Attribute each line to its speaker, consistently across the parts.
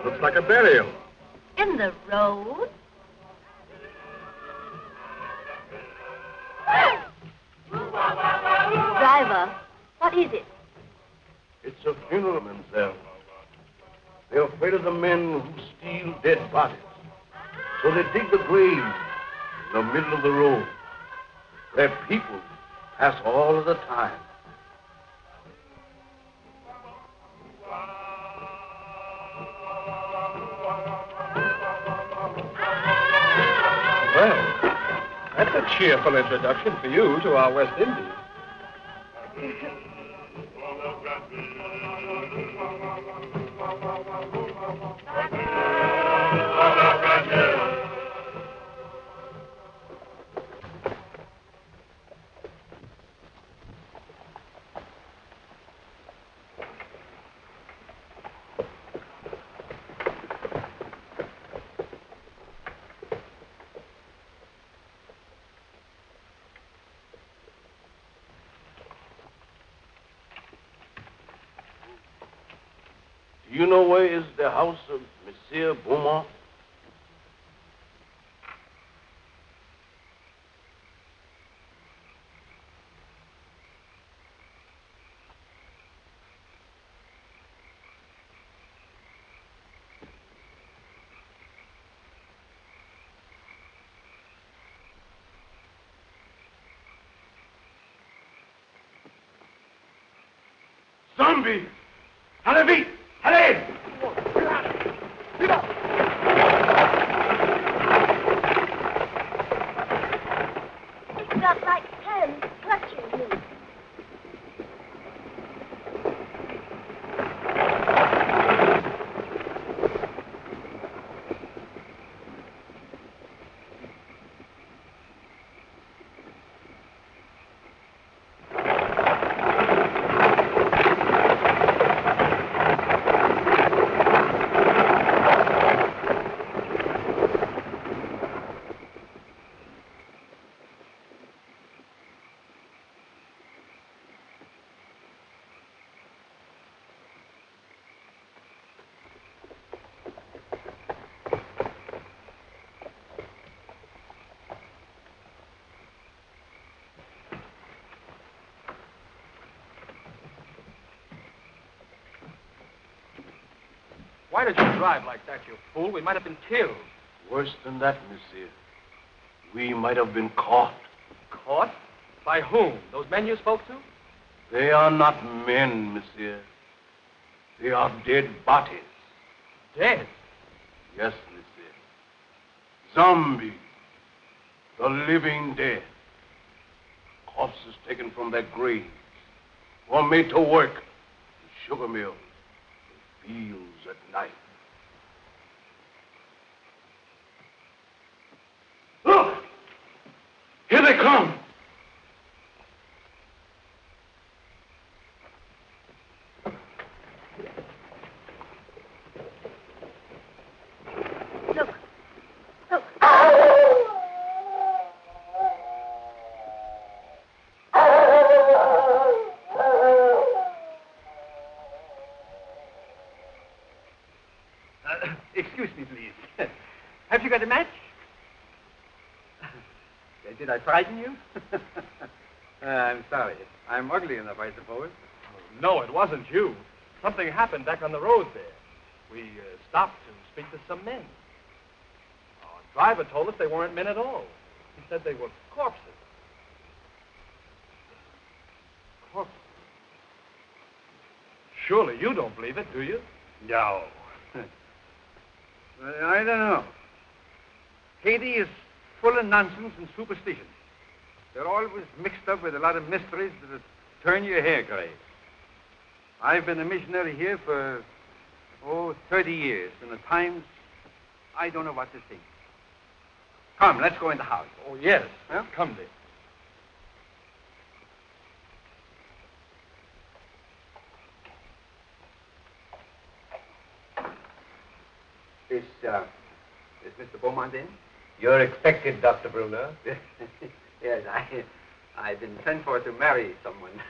Speaker 1: Looks like a burial.
Speaker 2: In the road? Driver, what is it?
Speaker 1: It's a funeral, mademoiselle. They're afraid of the men who steal dead bodies. So they dig the grave in the middle of the road, where people pass all of the time.
Speaker 3: Well, that's a cheerful introduction for you to our West Indies.
Speaker 1: Do you know where is the house of Monsieur Beaumont? Zombie! Allez vite! Allez!
Speaker 2: It's got like hands clutching me.
Speaker 3: Why did you drive like that, you fool? We might have been killed.
Speaker 1: Worse than that, monsieur. We might have been caught.
Speaker 3: Caught? By whom? Those men you spoke to?
Speaker 1: They are not men, monsieur. They are dead bodies.
Speaker 3: Dead?
Speaker 1: Yes, monsieur. Zombies. The living dead. Corpses taken from their graves. Or made to work in sugar mills, fields at night. Look! Here they come!
Speaker 2: Look. Look.
Speaker 4: Excuse me, please. Have you got a match? Did I frighten you? I'm sorry. I'm ugly enough, I suppose.
Speaker 3: No, it wasn't you. Something happened back on the road there. We stopped to speak to some men. Our driver told us they weren't men at all. He said they were corpses. Oh. Surely you don't believe it, do you?
Speaker 4: No. I don't know. Haiti is full of nonsense and superstition. They're always mixed up with a lot of mysteries that'll turn your hair gray. I've been a missionary here for, 30 years, and at times I don't know what to think. Come, let's go in the house.
Speaker 3: Oh, yes.
Speaker 4: Huh?
Speaker 3: Come, Dick.
Speaker 4: Is Mr. Beaumont in?
Speaker 5: You're expected, Dr. Bruner.
Speaker 4: Yes, I've been sent for to marry someone.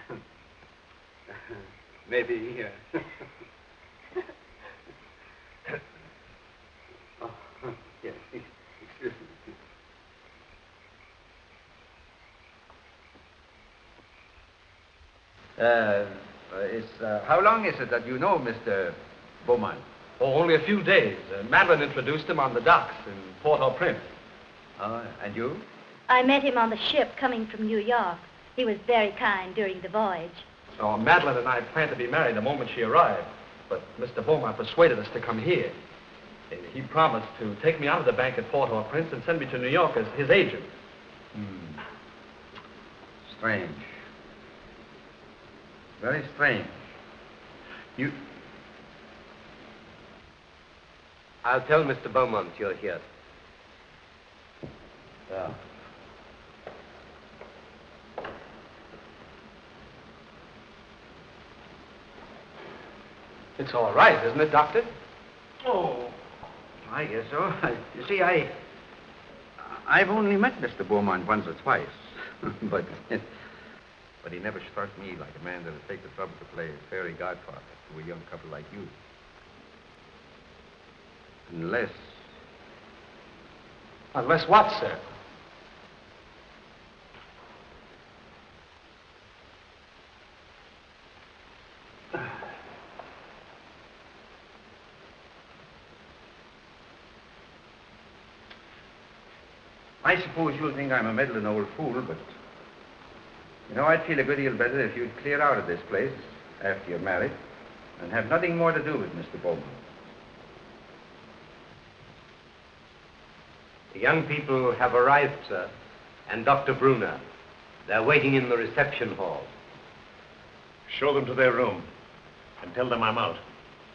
Speaker 4: Maybe. Oh, yes, excuse me. How long is it that you know Mr. Beaumont?
Speaker 3: Oh, only a few days. Madeline introduced him on the docks in Port-au-Prince.
Speaker 4: And you?
Speaker 2: I met him on the ship coming from New York. He was very kind during the voyage.
Speaker 3: Oh, Madeline and I planned to be married the moment she arrived, but Mr. Beaumont persuaded us to come here. He promised to take me out of the bank at Port-au-Prince and send me to New York as his agent.
Speaker 4: Strange. Very strange.
Speaker 5: I'll tell Mr. Beaumont you're here.
Speaker 4: Yeah.
Speaker 3: It's all right, isn't it, Doctor?
Speaker 4: Oh, I guess so. You see, I've only met Mr. Beaumont once or twice, but he never struck me like a man that'll take the trouble to play fairy godfather to a young couple like you. Unless...
Speaker 3: Unless what, sir?
Speaker 4: I suppose you'll think I'm a meddling old fool, but... You know, I'd feel a good deal better if you'd clear out of this place after you're married and have nothing more to do with Mr. Beaumont.
Speaker 5: The young people have arrived, sir, and Dr. Bruner. They're waiting in the reception hall.
Speaker 1: Show them to their room and tell them I'm out.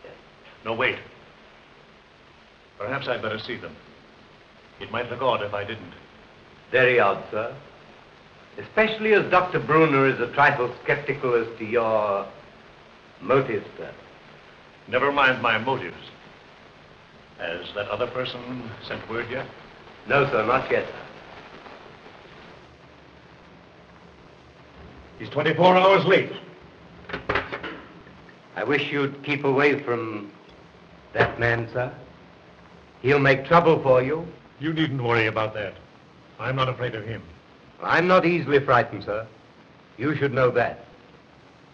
Speaker 5: Yes.
Speaker 1: No, wait. Perhaps I'd better see them. It might look odd if I didn't.
Speaker 5: Very odd, sir. Especially as Dr. Bruner is a trifle skeptical as to your motives, sir.
Speaker 1: Never mind my motives. Has that other person sent word yet?
Speaker 5: No, sir, not yet, sir.
Speaker 1: He's 24 hours late.
Speaker 5: I wish you'd keep away from that man, sir. He'll make trouble for you.
Speaker 1: You needn't worry about that. I'm not afraid of him.
Speaker 5: I'm not easily frightened, sir. You should know that.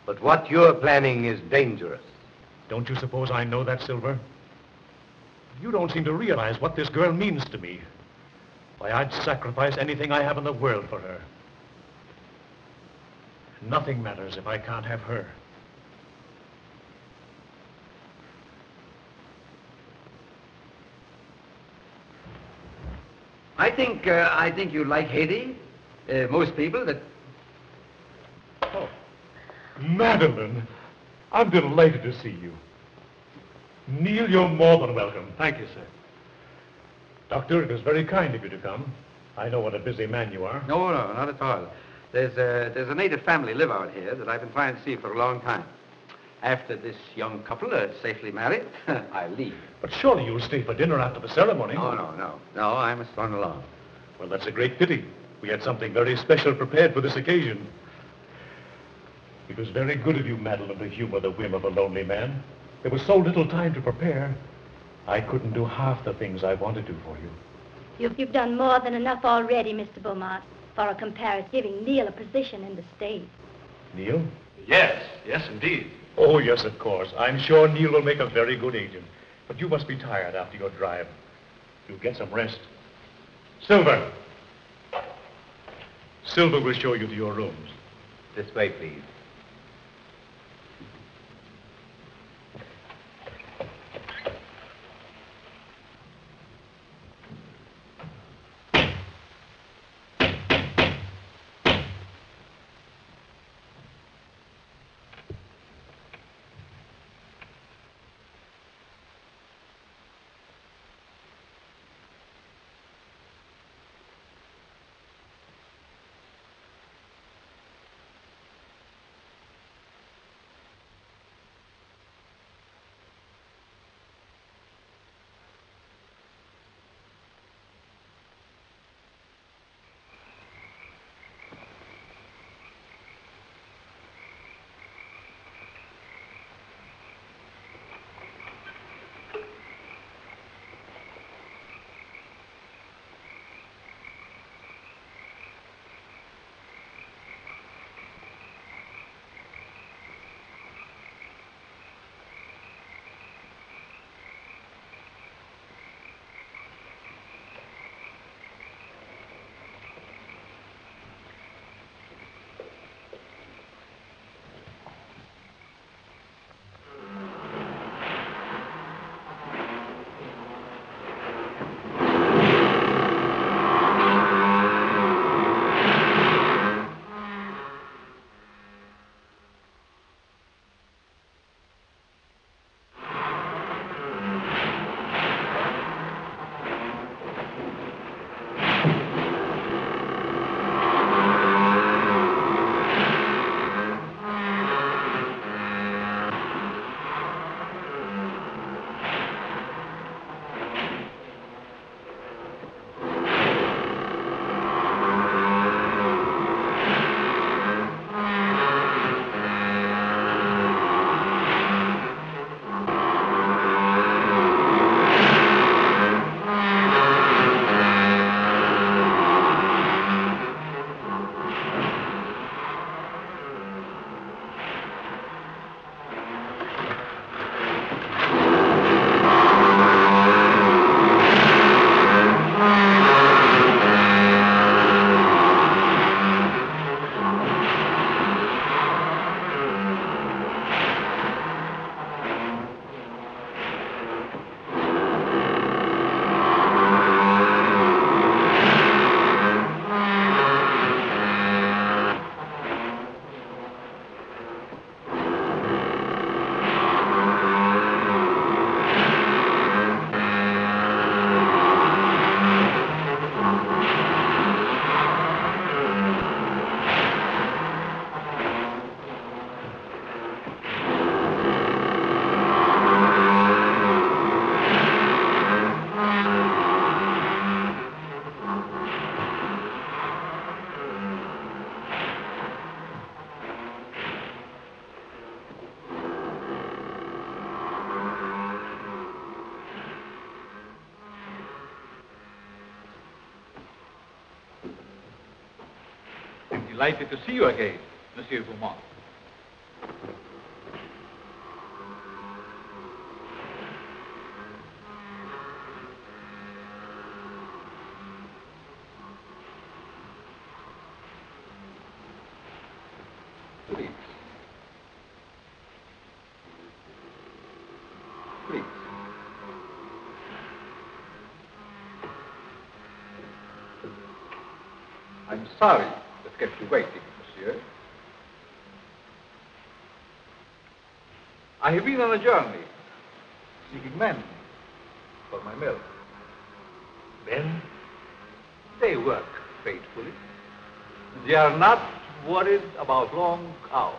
Speaker 5: But what you're planning is dangerous.
Speaker 1: Don't you suppose I know that, Silver? You don't seem to realize what this girl means to me. Why, I'd sacrifice anything I have in the world for her. Nothing matters if I can't have her.
Speaker 4: I think you like Haiti. Most people that...
Speaker 1: Oh, Madeline, I'm delighted to see you. Neil, you're more than welcome.
Speaker 3: Thank you, sir.
Speaker 1: Doctor, it was very kind of you to come. I know what a busy man you are.
Speaker 4: No, not at all. There's a native family live out here that I've been trying to see for a long time. After this young couple are safely married, I'll leave.
Speaker 1: But surely you'll stay for dinner after the ceremony.
Speaker 4: No, I must run along.
Speaker 1: Well, that's a great pity. We had something very special prepared for this occasion. It was very good of you, Madeline, to humor the whim of a lonely man. There was so little time to prepare. I couldn't do half the things I wanted to for you.
Speaker 2: You've done more than enough already, Mr. Beaumont, for a comparative, giving Neil a position in the state.
Speaker 1: Neil?
Speaker 3: Yes, indeed.
Speaker 1: Oh, yes, of course. I'm sure Neil will make a very good agent. But you must be tired after your drive. You'll get some rest. Silver! Silver will show you to your rooms.
Speaker 5: This way, please.
Speaker 6: Delighted to see you again, Monsieur Beaumont. Please. Please. I'm sorry that kept you waiting, monsieur. I have been on a journey, seeking men for my mill. Men? They work faithfully. They are not worried about long hours.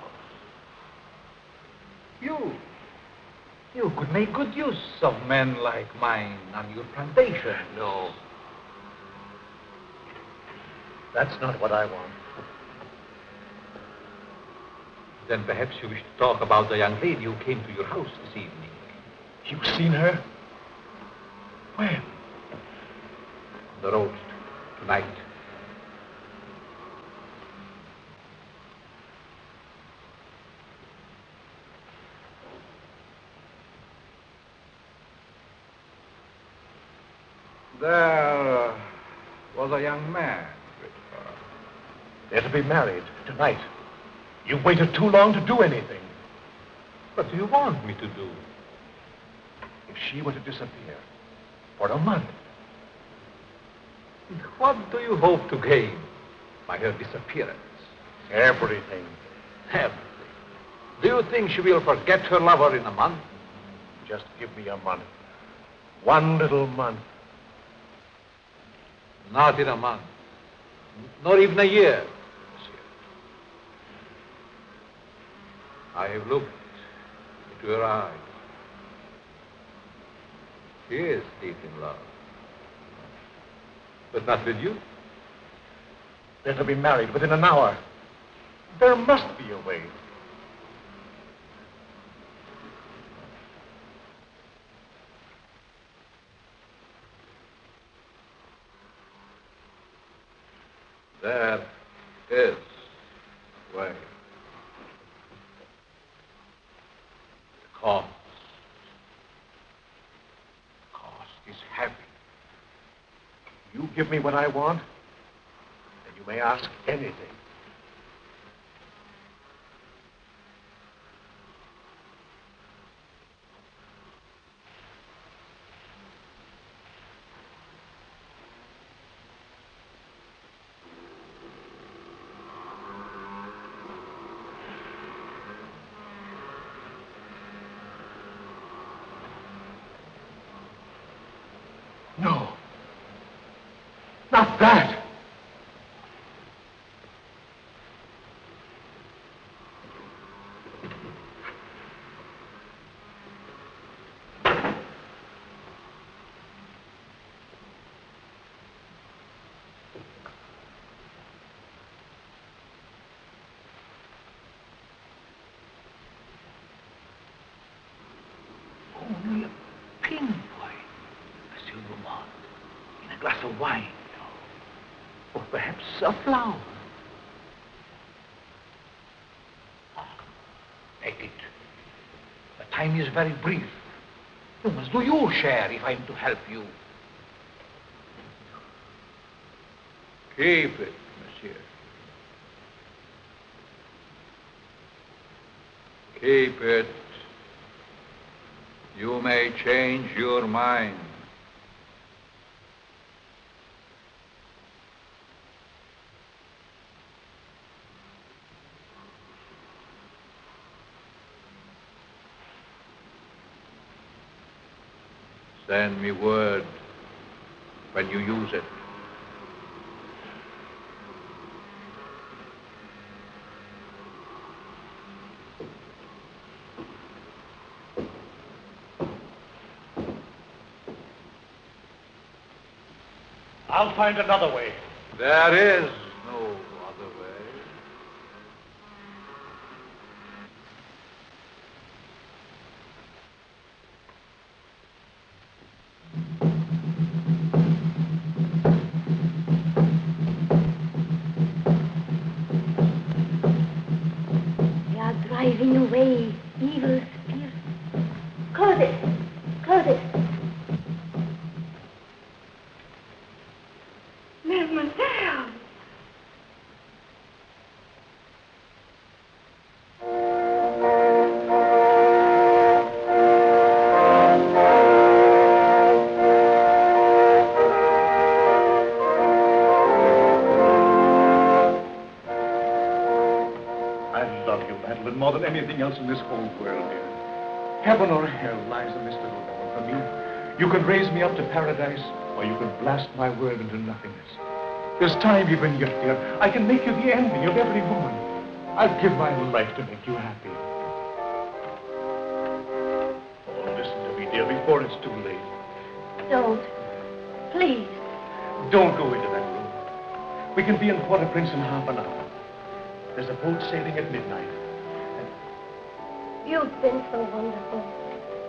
Speaker 6: You could make good use of men like mine on your plantation.
Speaker 1: No. That's not what I want.
Speaker 6: Then perhaps you wish to talk about the young lady who came to your house this evening.
Speaker 1: You've seen her? When?
Speaker 6: On the road tonight. There was a young man with her.
Speaker 1: They're to be married tonight. You've waited too long to do anything.
Speaker 6: What do you want me to do?
Speaker 1: If she were to disappear for a month,
Speaker 6: What do you hope to gain by her disappearance?
Speaker 1: everything.
Speaker 6: Everything. Do you think she will forget her lover in a month?
Speaker 1: Just give me a month. One little month.
Speaker 6: Not in a month. Not even a year, monsieur. I have looked into her eyes. She is deep in love. But not with you.
Speaker 1: They're to be married within an hour. There must be a way.
Speaker 6: There is a way. The cost is heavy.
Speaker 1: You give me what I want, and you may ask anything. No. Not that.
Speaker 6: Only a pinpoint, Monsieur Beaumont, in a glass of wine, or perhaps a flower. Take it. The time is very brief. You must do your share if I'm to help you. Keep it, monsieur. Keep it. You may change your mind. Send me word when you use it.
Speaker 1: I'll find another way.
Speaker 6: There is no other way.
Speaker 2: driving away evil spirits. Close it. Close it. Mademoiselle.
Speaker 6: More than anything else in this whole world, dear. Heaven or hell lies in this little woman for me. You can raise me up to paradise, or you can blast my world into nothingness. There's time even yet, dear. I can make you the envy of every woman. I'll give my life to make you happy. Oh, listen to me, dear, before it's too late.
Speaker 2: Don't. Please.
Speaker 6: Don't go into that room. We can be in Port-au-Prince in half an hour. There's a boat sailing at midnight.
Speaker 2: You've been so wonderful.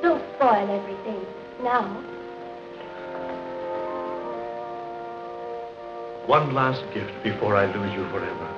Speaker 2: Don't spoil everything now.
Speaker 6: One last gift before I lose you forever.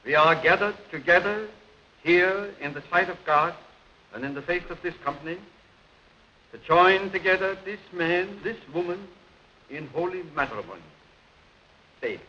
Speaker 4: We are gathered together here in the sight of God and in the face of this company to join together this man, this woman in holy matrimony. Faith.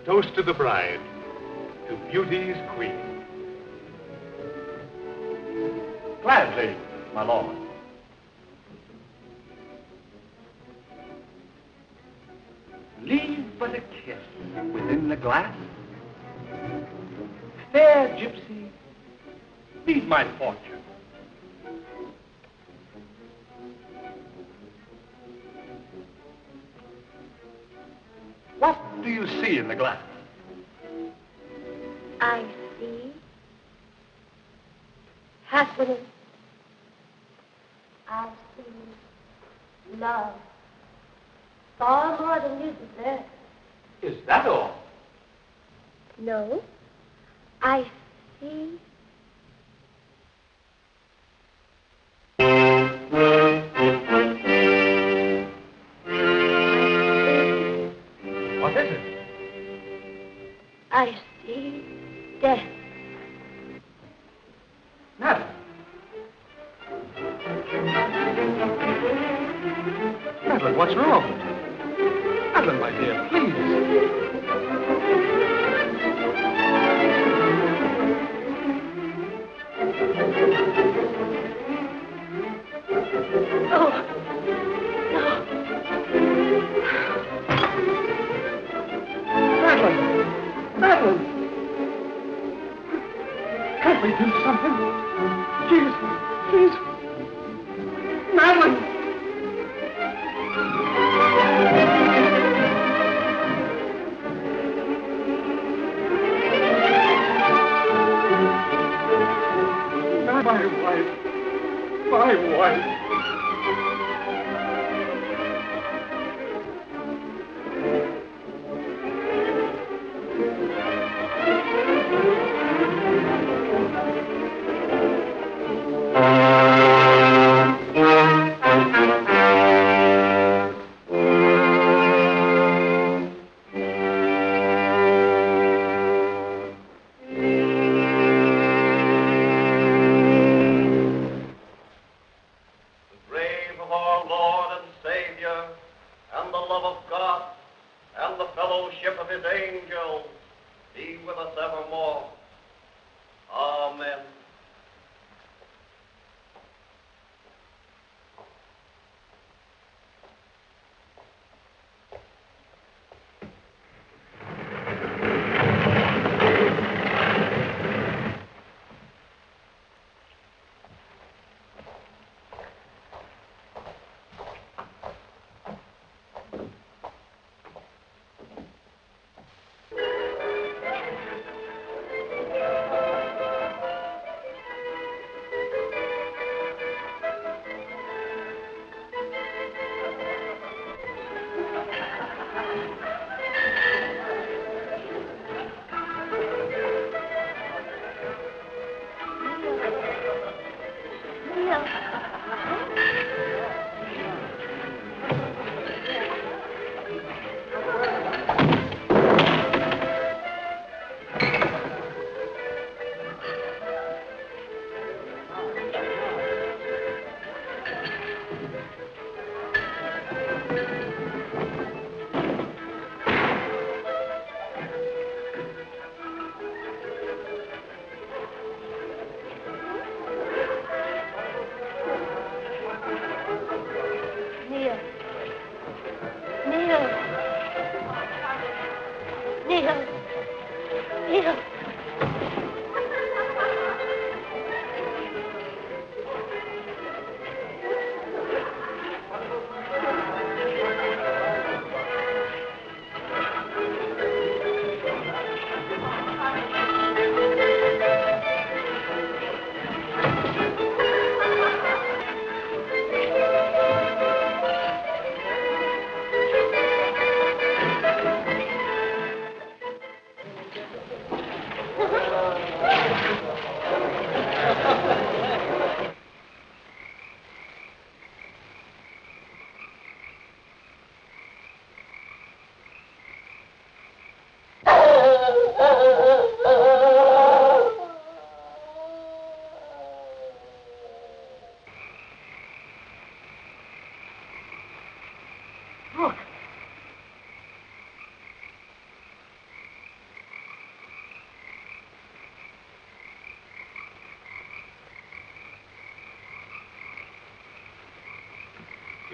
Speaker 4: Toast to the bride, to beauty's queen. Gladly, my lord. Leave but a kiss within the glass. Fair gypsy, meet my fortune. What do you see in the glass?
Speaker 2: I see happiness. I see love. Far more than you deserve.
Speaker 4: Is that all?
Speaker 2: No. I see...
Speaker 4: What is it?
Speaker 2: I see death.
Speaker 4: Madam. Madeline, what's wrong? Madeline, my dear.
Speaker 6: dear, please.
Speaker 2: Oh, no.
Speaker 6: Madeline! Can't we do something? Please. Madeline! My wife.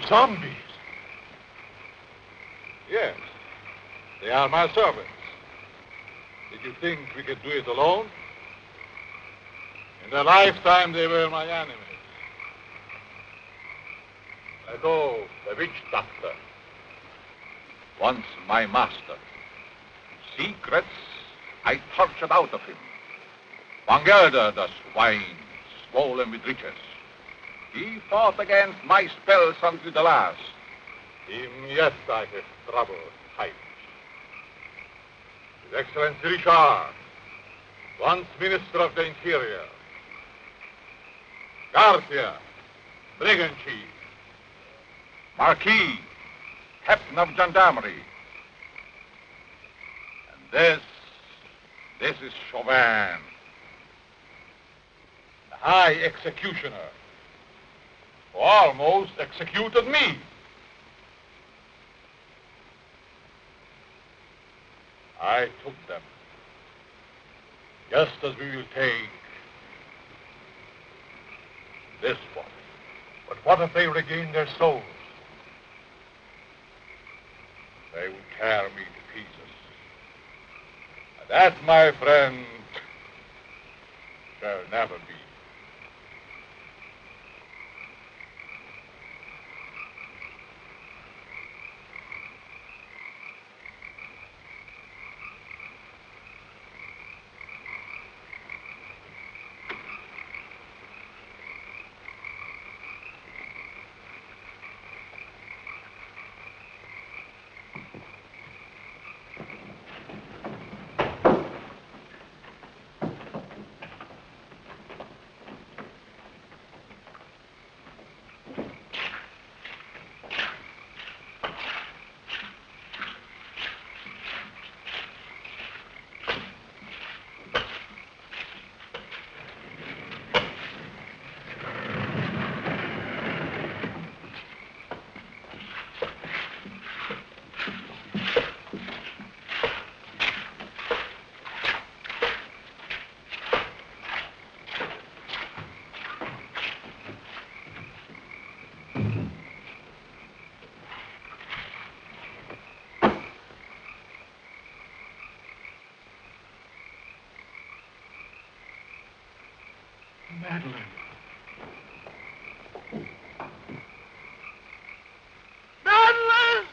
Speaker 7: Zombies? Yes. They are my servants. Did you think we could do it alone? In their lifetime, they were my enemies. Leto, the witch doctor, once my master. Secrets I tortured out of him. Von Gelder, the swine, swollen with riches. He fought against my spells until the last. Him yet I have trouble hiding. His Excellency Richard, once Minister of the Interior. Garcia, Brigand Chief. Marquis, Captain of Gendarmerie. And this is Chauvin, the High Executioner, who almost executed me. I took them. Just as we will take this body. But what if they regain their souls? They would tear me to pieces. And that, my friend, shall never be.
Speaker 6: Madeline.
Speaker 1: Madeline!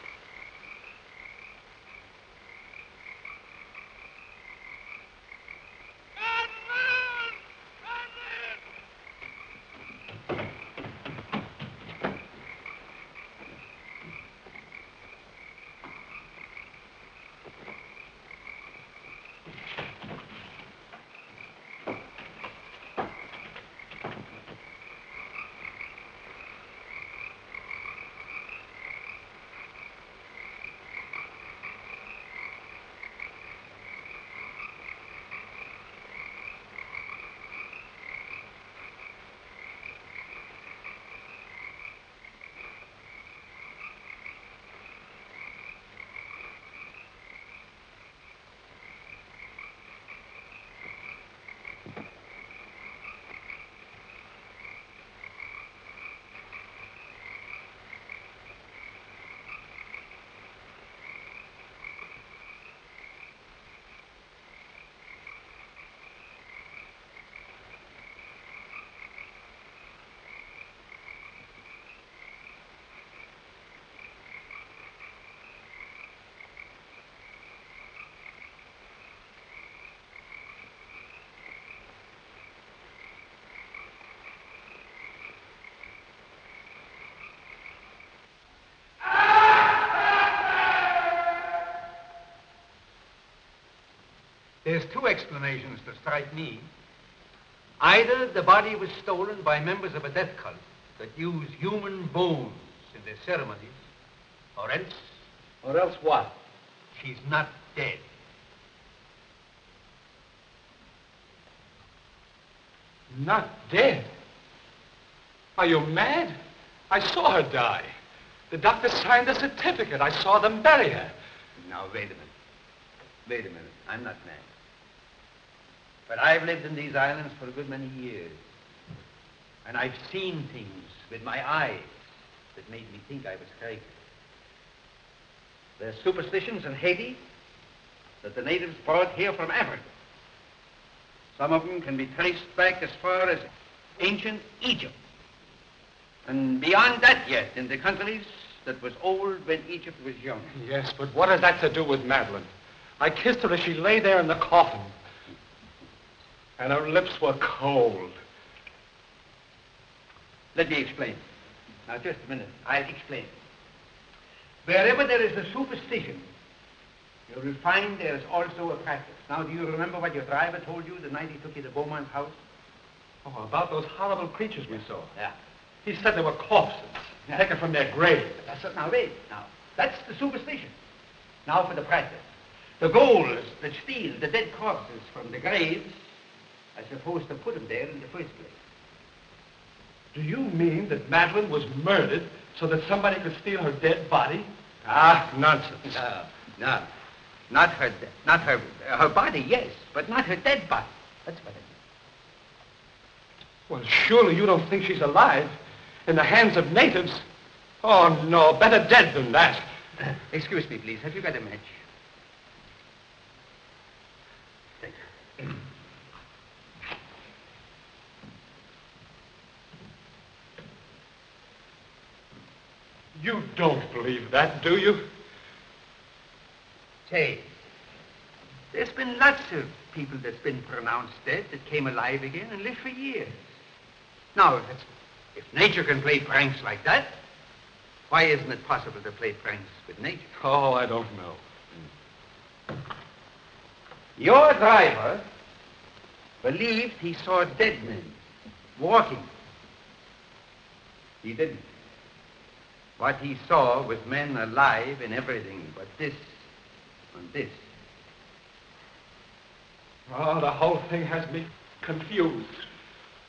Speaker 6: There's two explanations that strike me. Either the body was stolen by members of a death cult that use human bones in their ceremonies, or else...
Speaker 3: Or else what?
Speaker 6: She's not dead.
Speaker 3: Not dead? Are you mad? I saw her die. The doctor signed a certificate. I saw them bury her.
Speaker 6: Now, wait a minute. Wait a minute. I'm not mad. But I've lived in these islands for a good many years. And I've seen things with my eyes that made me think I was crazy. There's superstitions in Haiti that the natives brought here from Africa. Some of them can be traced back as far as ancient Egypt. And beyond that yet, in the countries that was old when Egypt was young.
Speaker 3: Yes, but what has that to do with Madeline? I kissed her as she lay there in the coffin. And her lips were cold.
Speaker 6: Let me explain. Now, just a minute. I'll explain. Wherever there is a superstition, you will find there is also a practice. Now, do you remember what your driver told you the night he took you to Beaumont's house?
Speaker 3: Oh, about those horrible creatures we saw.
Speaker 6: Yeah.
Speaker 3: He said they were corpses, taken from their graves.
Speaker 6: That's it. Now, wait. Now, that's the superstition. Now for the practice. The ghouls that steal the dead corpses from the graves are supposed to put them there in the first place.
Speaker 3: Do you mean that Madeline was murdered so that somebody could steal her dead body? Nonsense.
Speaker 6: No.
Speaker 8: her body, yes, but not her dead body. That's what I mean.
Speaker 3: Well, surely you don't think she's alive in the hands of natives? Oh, no, better dead than that.
Speaker 8: Excuse me, please. Have you got a match? Thank you.
Speaker 3: You don't believe that, do you?
Speaker 8: Say, there's been lots of people that's been pronounced dead that came alive again and lived for years. Now, if nature can play pranks like that, why isn't it possible to play pranks with nature?
Speaker 3: Oh, I don't know.
Speaker 8: Your driver believed he saw dead men walking. He didn't. What he saw was men alive in everything but this and this.
Speaker 3: Oh, the whole thing has me confused.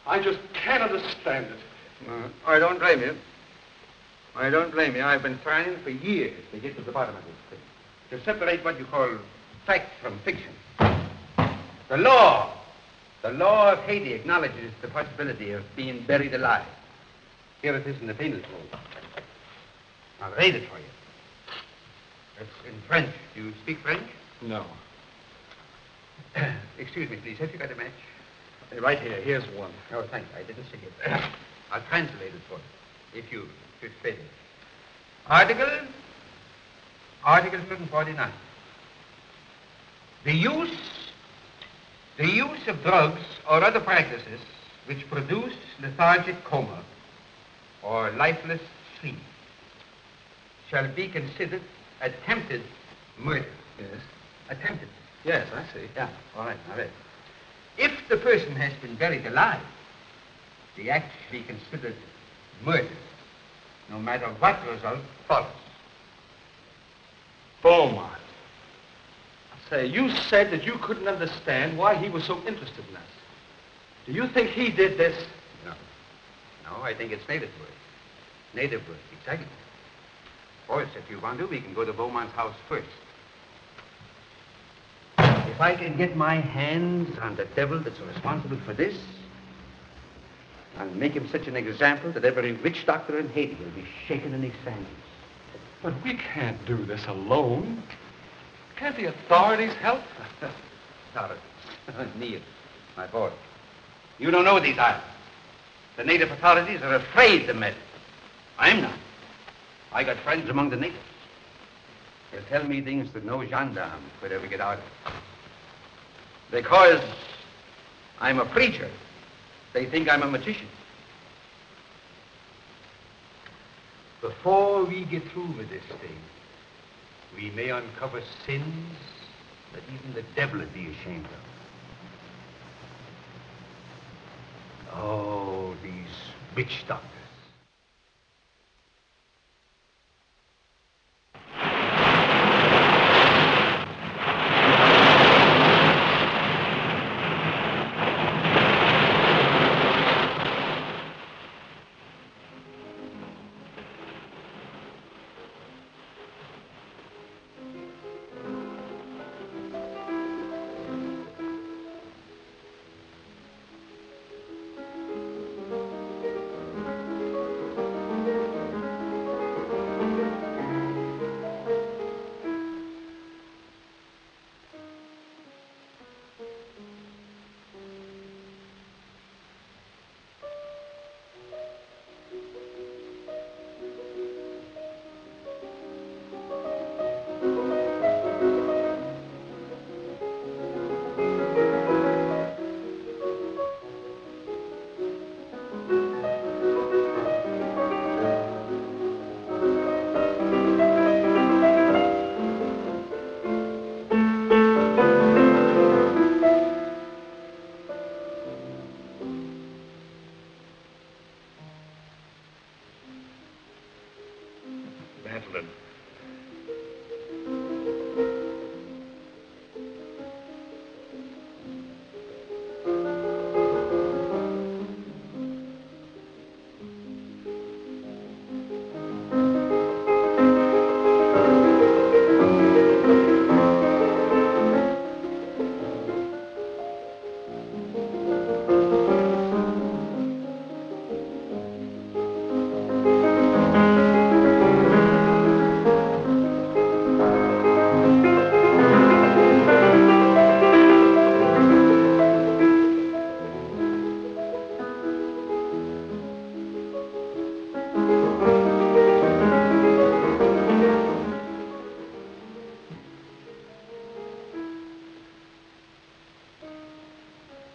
Speaker 3: I just can't understand it.
Speaker 8: I don't blame you. I don't blame you. I've been trying for years to get to the bottom of this thing. To separate what you call fact from fiction. The law of Haiti acknowledges the possibility of being buried alive. Here it is in the penal code. I'll read it for you. It's in French. Do you speak French?
Speaker 3: No.
Speaker 8: Excuse me, please. Have you got a match?
Speaker 3: Right here. Here's one.
Speaker 8: Oh, thanks. I didn't see it. I'll translate it for you, if you should fit it. Article 149. The use of drugs or other practices which produce lethargic coma or lifeless sleep shall be considered attempted murder.
Speaker 3: Yes.
Speaker 8: Attempted.
Speaker 3: Yes, I see.
Speaker 8: Yeah, all right. If the person has been buried alive, the act shall be considered murder, no matter what result follows.
Speaker 3: Beaumont. Say, you said that you couldn't understand why he was so interested in us. Do you think he did this?
Speaker 8: No, I think it's native work. Native work, exactly. Of course, if you want to, we can go to Beaumont's house first. If I can get my hands on the devil that's responsible for this, I'll make him such an example that every witch doctor in Haiti will be shaken in his sandals.
Speaker 3: But we can't do this alone. Can't the authorities help?
Speaker 8: Authorities? Neil, my boy, you don't know these islands. The native authorities are afraid to meddle. I'm not. I got friends among the natives. They'll tell me things that no gendarme could ever get out of. Because I'm a preacher, they think I'm a magician. Before we get through with this thing, we may uncover sins that even the devil would be ashamed of. Oh, these witch doctors.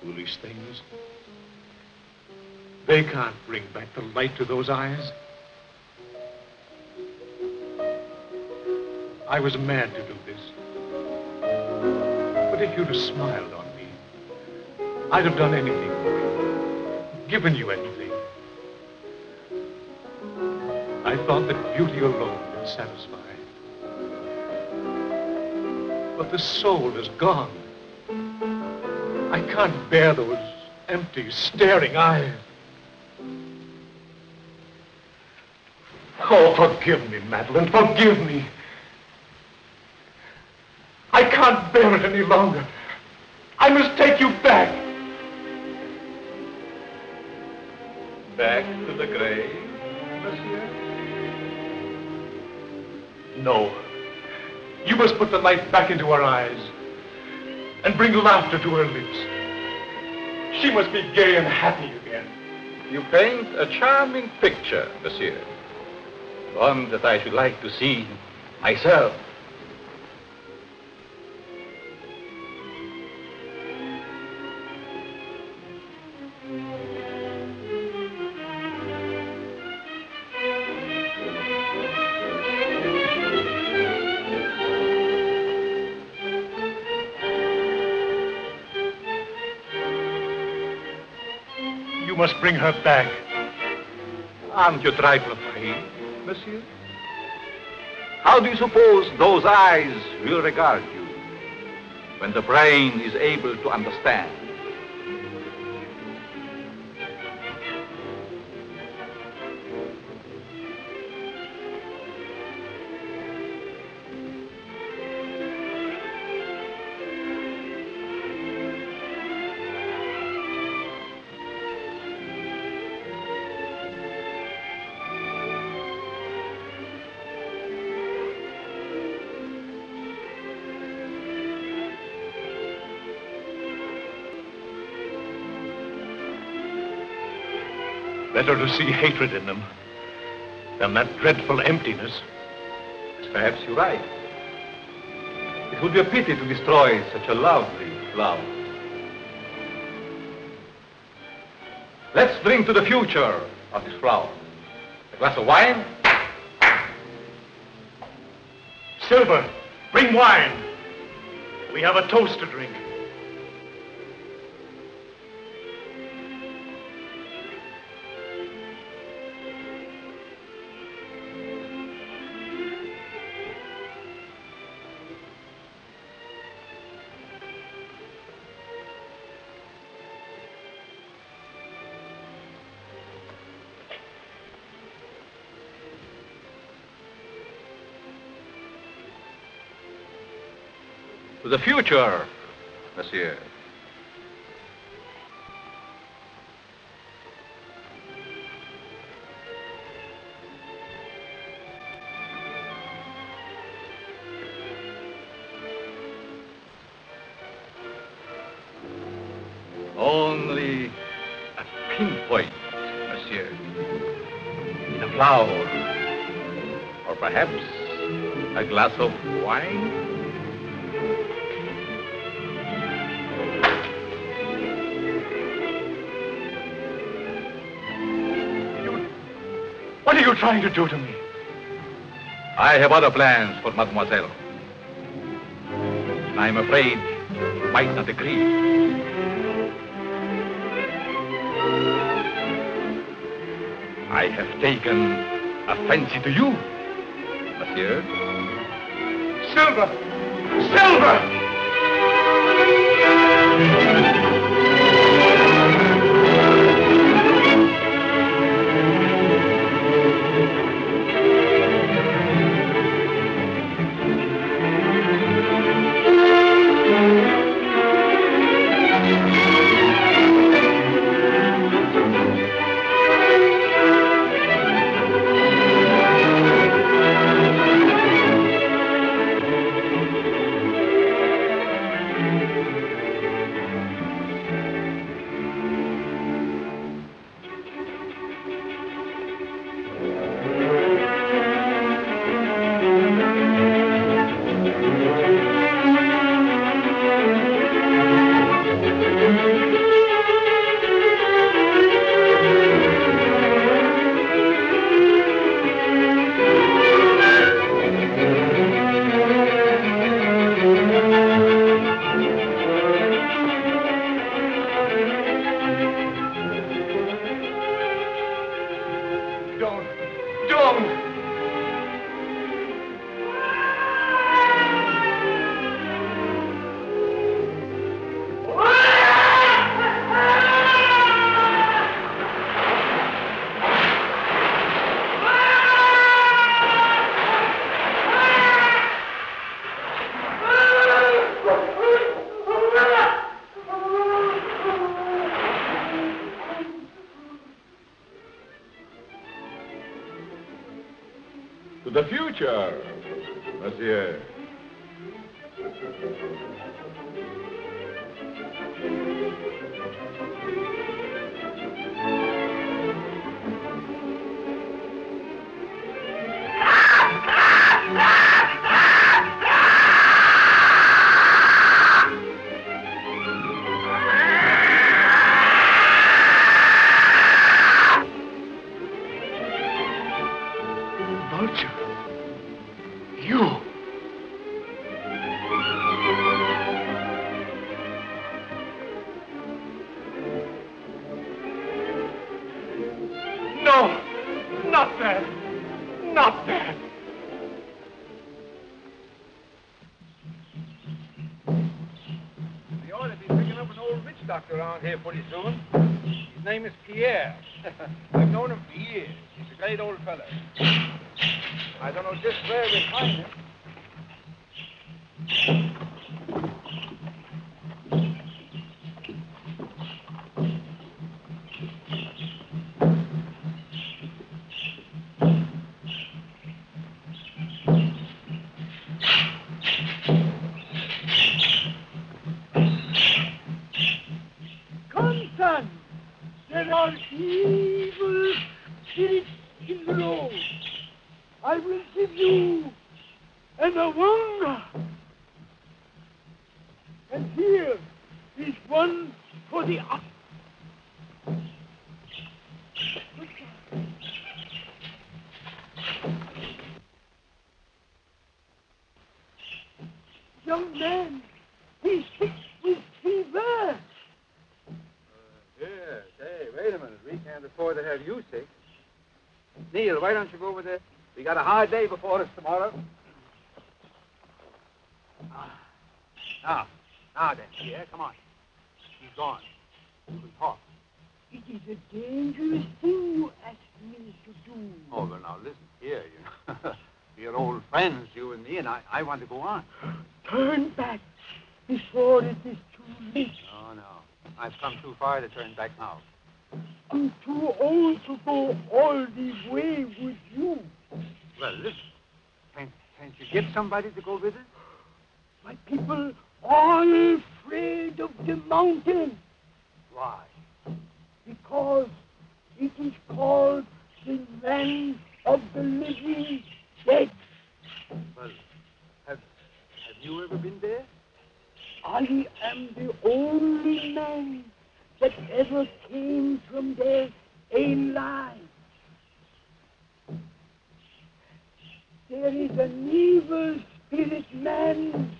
Speaker 6: foolish things. They can't bring back the light to those eyes. I was mad to do this. But if you'd have smiled on me, I'd have done anything for you, given you anything. I thought that beauty alone would satisfy. But the soul is gone. I can't bear those empty, staring eyes. Oh, forgive me, Madeline, forgive me. I can't bear it any longer. I must take you back.
Speaker 5: Back to the grave, monsieur?
Speaker 6: No. You must put the light back into her eyes and bring laughter to her lips. She must be gay and happy again.
Speaker 7: You paint a charming picture, monsieur. One that I should like to see myself.
Speaker 6: You must bring her back.
Speaker 7: Aren't you a trifle afraid, monsieur? How do you suppose those eyes will regard you when the brain is able to understand?
Speaker 6: Better to see hatred in them than that dreadful emptiness.
Speaker 7: Perhaps you're right. It would be a pity to destroy such a lovely flower. Let's drink to the future of this flower. A glass of wine?
Speaker 6: Silver, bring wine. We have a toast to drink.
Speaker 7: To the future, monsieur. Only a pinpoint, monsieur, in a flower, or perhaps a glass of wine.
Speaker 6: What are you trying to do to me?
Speaker 7: I have other plans for mademoiselle. I'm afraid you might not agree. I have taken a fancy to you, monsieur.
Speaker 6: Silver! Silver!
Speaker 7: Vulture, monsieur.
Speaker 1: Vulture. You. No, not that. Not that.
Speaker 4: We ought to be picking up an old witch doctor around here pretty soon. His name is Pierre. I've known him for years. He's a great old fella. I don't know just where we'll find him.
Speaker 9: Come, son. There are evil spirits in the road. I will give you an awanga. And here is one for the ox. Young man, he's sick with fever.
Speaker 4: Yes. Hey, wait a minute. We can't afford to have you sick. Neil, why don't you go over there? We got a hard day before us tomorrow. Now then, Pierre, come on. He's gone. We can talk.
Speaker 9: It is a dangerous thing you ask me to do.
Speaker 4: Oh, well, now, listen here, you know. We're old friends, you and me, and I want to go on.
Speaker 9: Turn back before it is too late.
Speaker 4: No. I've come too far to turn back now.
Speaker 9: I'm too old to go all the way with you.
Speaker 4: Well, listen. Can't you get somebody to go with us?
Speaker 9: My people are afraid of the mountain.
Speaker 4: Why?
Speaker 9: Because it is called the land of the living dead.
Speaker 4: Well, have you ever been there?
Speaker 9: I am the only man that ever came from there alive. There is an evil spirit man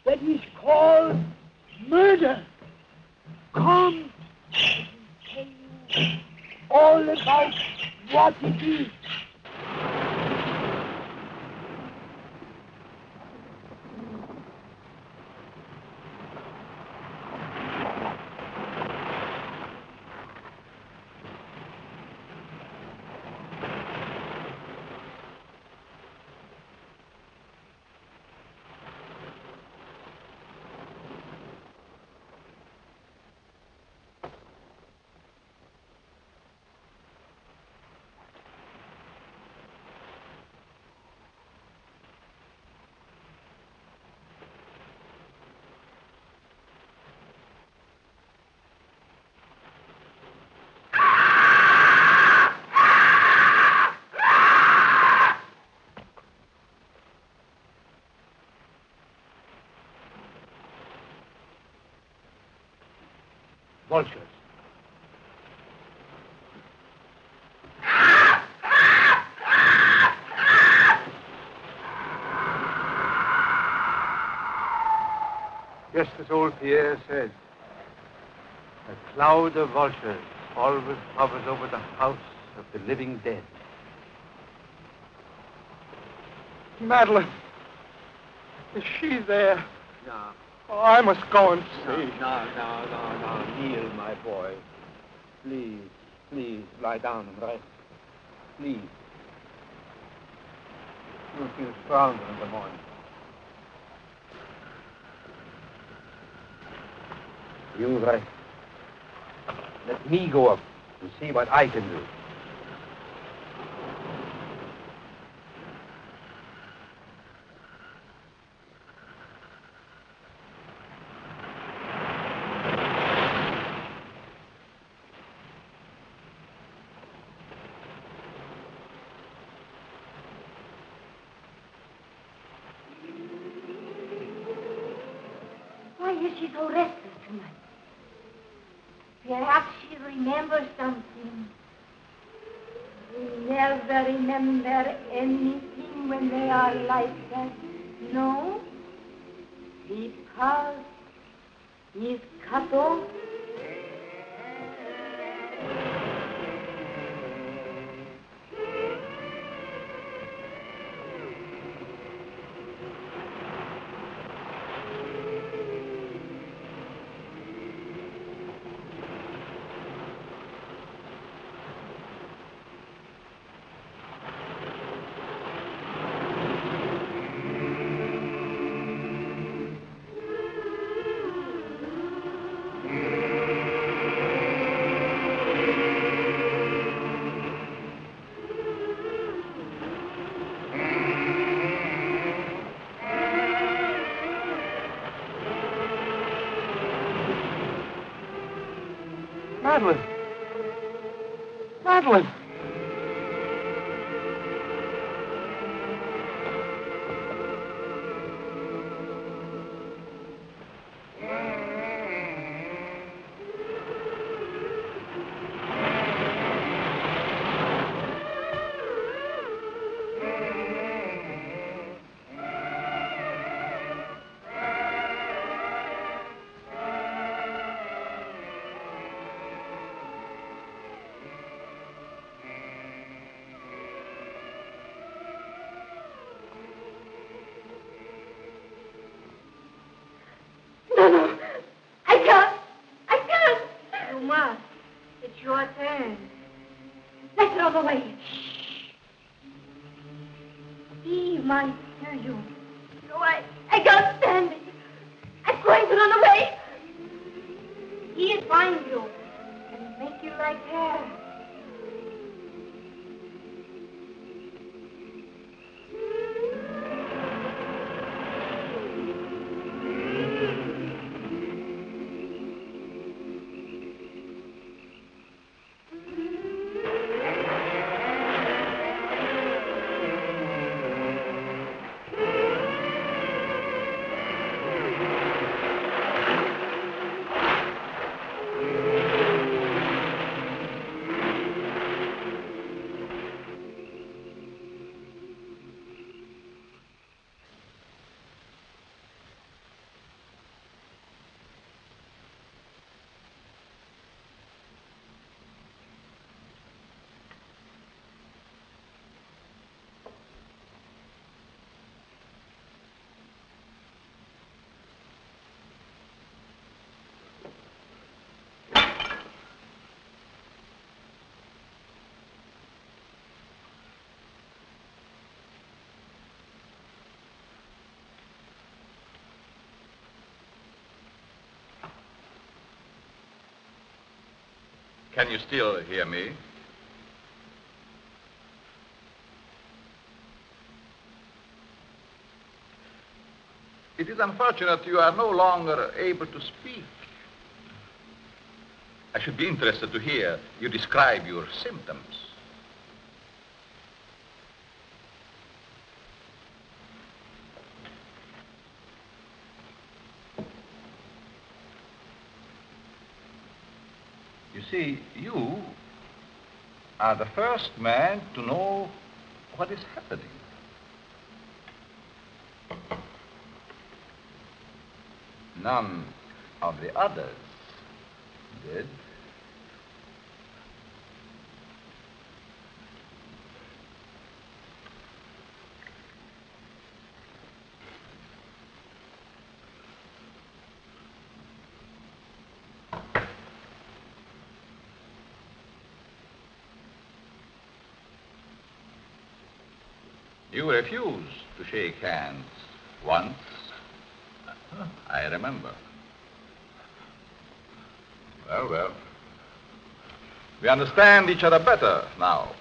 Speaker 9: that is called murder. Come, I will tell you all about what it is.
Speaker 1: Vultures.
Speaker 4: Just as old Pierre said, a cloud of vultures always hovers over the house of the living dead.
Speaker 9: Madeline, is she there?
Speaker 4: No.
Speaker 9: Oh, I must go and see.
Speaker 4: No, Neil, my boy. Please, lie down and rest. Please. You'll feel stronger in the morning. You rest. Let me go up and see what I can do.
Speaker 10: is she so restless tonight? Perhaps she remembers something. They never remember anything when they are like that. No? Because he's cut off.
Speaker 4: Madeline! Madeline!
Speaker 10: No, I can't. I can't. You must. It's your turn. Let's run away. He might hear you. No, I can't stand it. I'm going to run away. He'll find you and make you like her.
Speaker 7: Can you still hear me? It is unfortunate you are no longer able to speak. I should be interested to hear you describe your symptoms. You see, you are the first man to know what is happening. None of the others did. You refused to shake hands once. I remember. Well, well. We understand each other better now.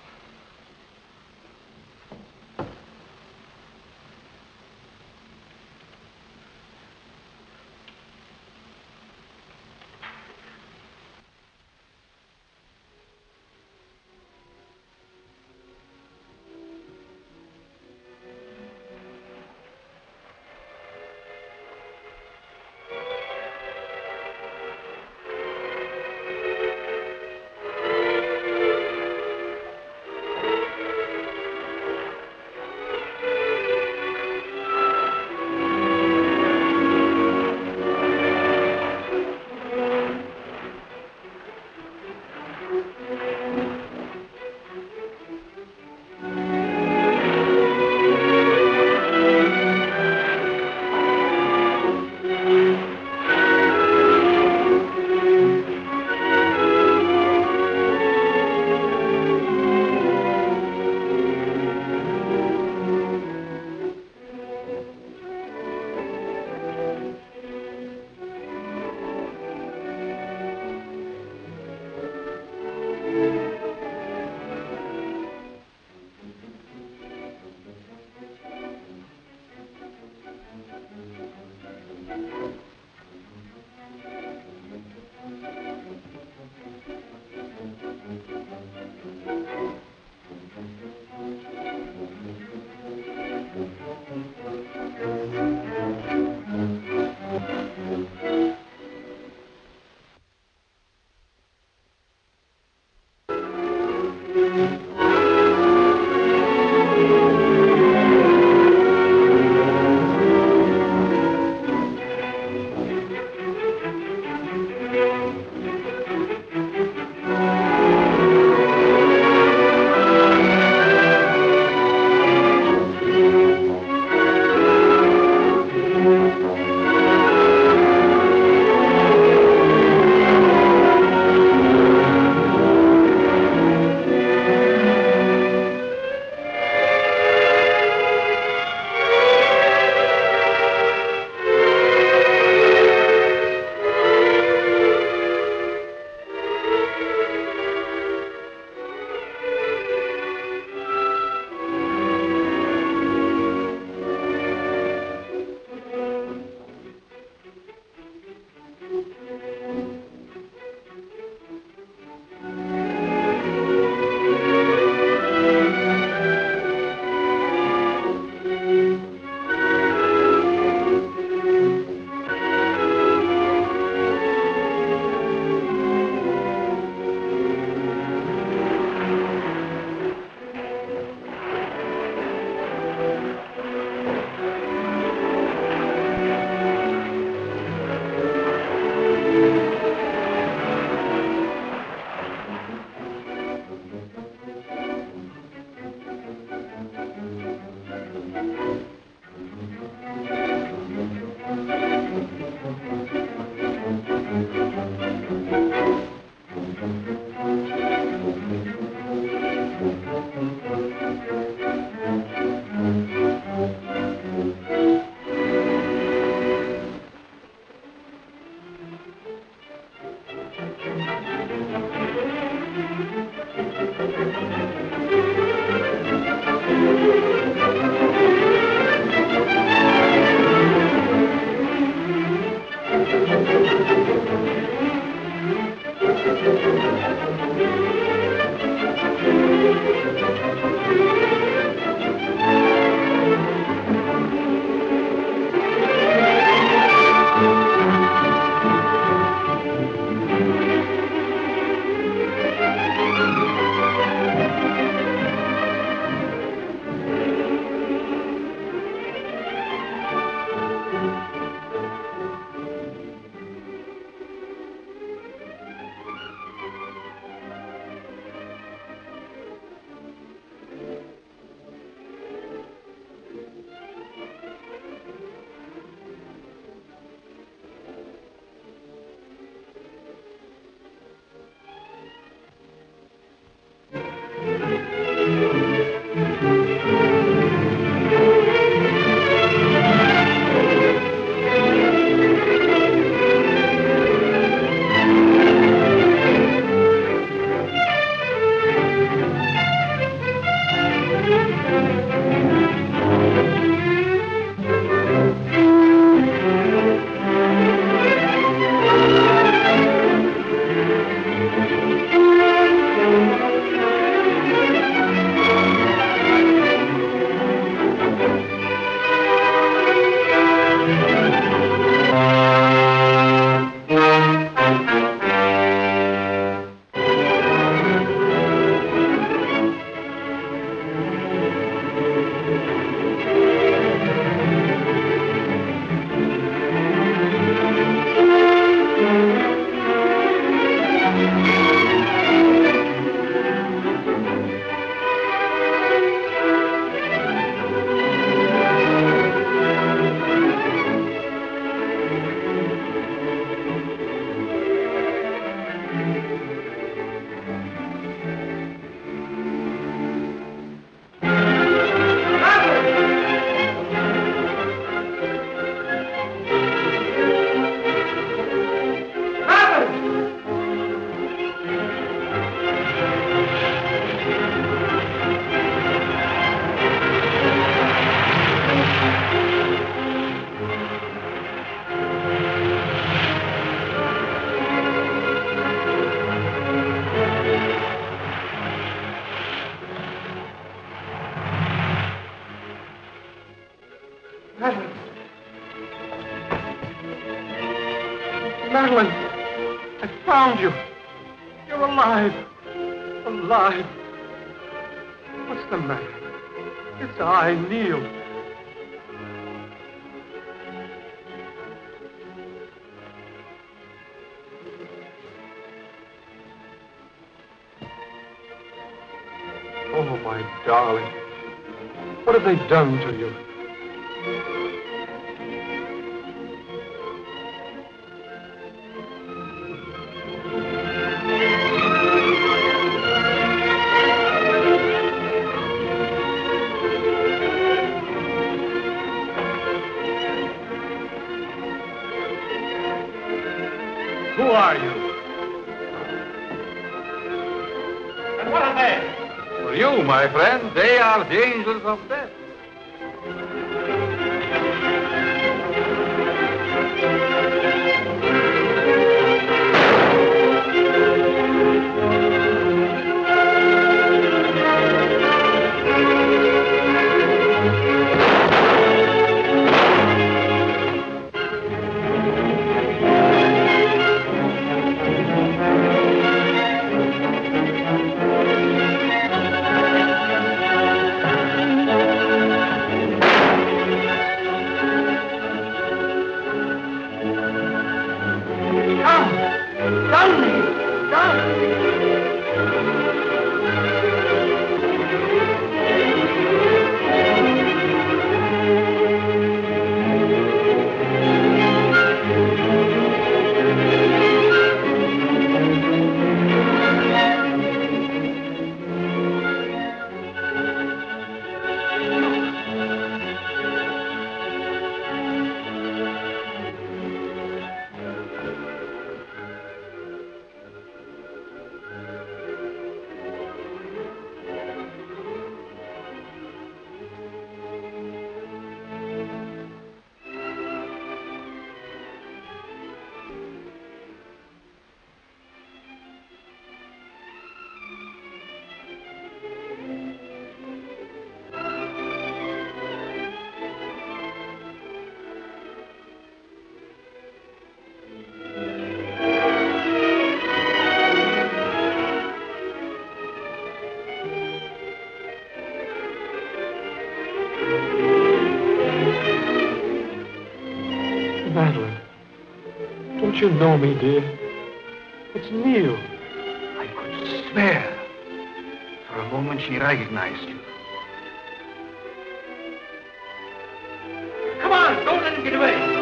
Speaker 3: Madeline, I found you. You're alive. Alive. What's the matter? It's I, Neil. Oh, my darling. What have they done to you?
Speaker 6: Who are you?
Speaker 3: And what are they?
Speaker 6: For you, my friend, they are the angels of death.
Speaker 3: Madeline, don't you know me, dear? It's Neil.
Speaker 8: I could swear. For a moment she recognized you.
Speaker 3: Come on, don't let him get away.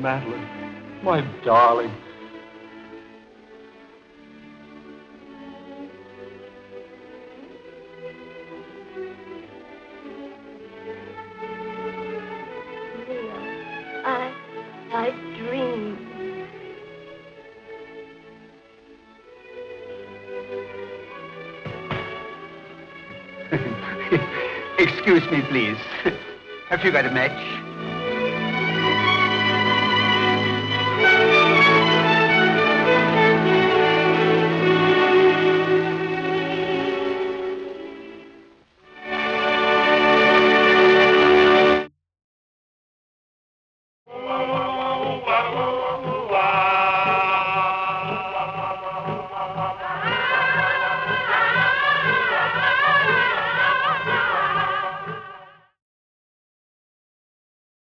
Speaker 3: Madeline, my darling.
Speaker 10: Neil, I dreamed.
Speaker 8: Excuse me, please. Have you got a match?